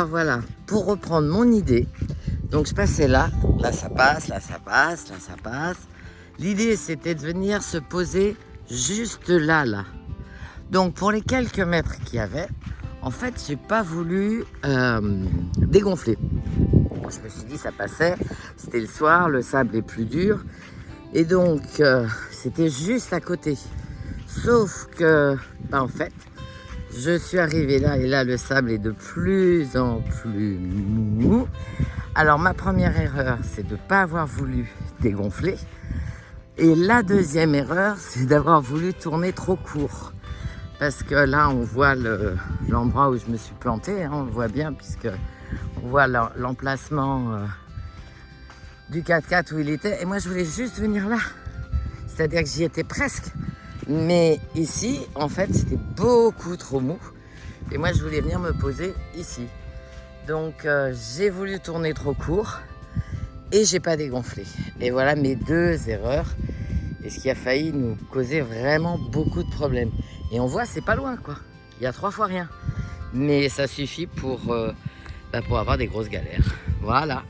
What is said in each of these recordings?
voilà, pour reprendre mon idée, donc je passais là ça passe, là ça passe, là ça passe. L'idée c'était de venir se poser juste là. Donc pour les quelques mètres qu'il y avait, en fait j'ai pas voulu dégonfler. Je me suis dit ça passait, c'était le soir, le sable est plus dur. Et donc c'était juste à côté. Sauf que, en fait, je suis arrivée là et là le sable est de plus en plus mou. Alors ma première erreur, c'est de ne pas avoir voulu dégonfler. Et la deuxième erreur, c'est d'avoir voulu tourner trop court. Parce que là, on voit l'endroit où je me suis plantée, hein, on le voit bien, puisque on voit l'emplacement du 4x4 où il était. Et moi, je voulais juste venir là. C'est-à-dire que j'y étais presque. Mais ici, en fait, c'était beaucoup trop mou. Et moi, je voulais venir me poser ici. Donc, j'ai voulu tourner trop court et j'ai pas dégonflé. Et voilà mes deux erreurs. Et ce qui a failli nous causer vraiment beaucoup de problèmes. Et on voit, c'est pas loin, quoi. Il y a 3 fois rien. Mais ça suffit pour avoir des grosses galères. Voilà.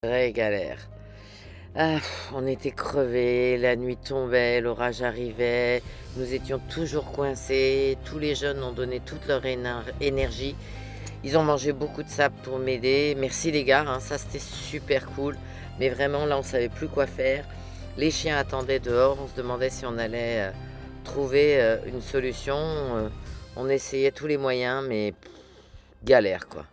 Vraie galère. On était crevés, la nuit tombait, l'orage arrivait, nous étions toujours coincés, tous les jeunes ont donné toute leur énergie. Ils ont mangé beaucoup de sable pour m'aider. Merci les gars, hein, ça c'était super cool. Mais vraiment là on savait plus quoi faire. Les chiens attendaient dehors, on se demandait si on allait trouver une solution. On essayait tous les moyens, mais galère quoi.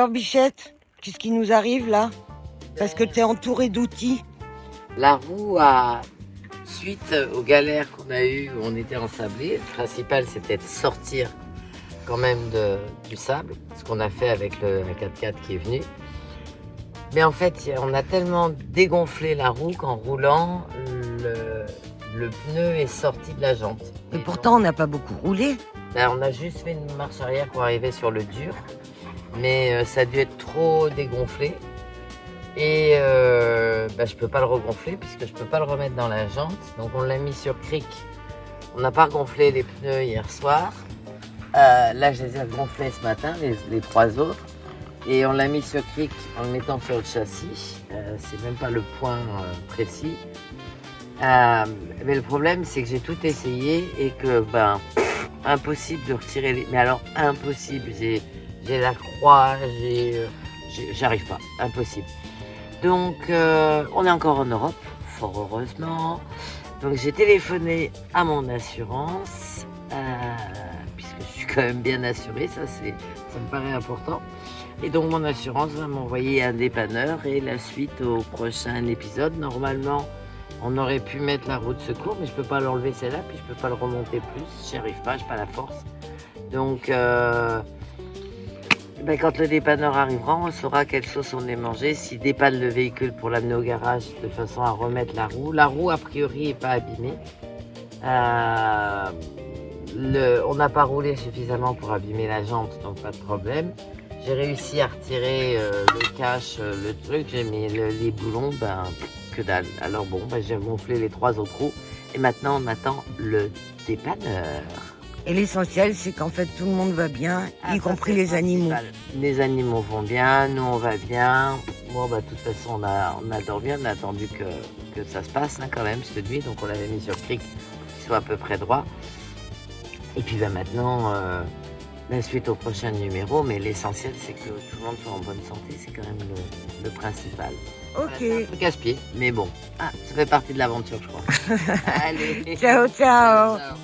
Alors Bichette, qu'est-ce qui nous arrive là? Parce que tu es entouré d'outils. La roue suite aux galères qu'on a eues où on était ensablé, le principal c'était de sortir quand même du sable, ce qu'on a fait avec la 4x4 qui est venu. Mais en fait, on a tellement dégonflé la roue qu'en roulant, le pneu est sorti de la jante. Et pourtant, on n'a pas beaucoup roulé. Ben, on a juste fait une marche arrière pour arriver sur le dur, mais ça a dû être trop dégonflé. Et je peux pas le regonfler puisque je peux pas le remettre dans la jante. Donc on l'a mis sur cric. On n'a pas regonflé les pneus hier soir. Là je les ai regonflés ce matin, les 3 autres. Et on l'a mis sur cric en le mettant sur le châssis. C'est même pas le point précis. Mais le problème c'est que j'ai tout essayé et que impossible de retirer les... Mais alors impossible. J'ai la croix, j'arrive pas. Impossible. Donc, on est encore en Europe, fort heureusement. Donc, j'ai téléphoné à mon assurance, puisque je suis quand même bien assurée, ça me paraît important. Et donc, mon assurance va m'envoyer un dépanneur et la suite au prochain épisode. Normalement, on aurait pu mettre la roue de secours, mais je peux pas l'enlever celle-là, puis je peux pas le remonter plus. J'y arrive pas, j'ai pas la force. Donc, quand le dépanneur arrivera, on saura quelle sauce on est mangé, s'il dépanne le véhicule pour l'amener au garage de façon à remettre la roue. La roue, a priori, n'est pas abîmée. On n'a pas roulé suffisamment pour abîmer la jante, donc pas de problème. J'ai réussi à retirer le cache, le truc, j'ai mis les boulons, que dalle. Alors bon, j'ai gonflé les 3 autres roues et maintenant on attend le dépanneur. Et l'essentiel, c'est qu'en fait, tout le monde va bien, y compris les animaux. Les animaux vont bien, nous on va bien. Bon, de toute façon, on a dormi, on a attendu que ça se passe quand même cette nuit. Donc on l'avait mis sur cric, qu'il soit à peu près droit. Et puis maintenant, la suite au prochain numéro. Mais l'essentiel, c'est que tout le monde soit en bonne santé. C'est quand même le principal. Ok. C'est un peu casse-pied, mais bon. Ça fait partie de l'aventure, je crois. Allez. Ciao, ciao. Ciao.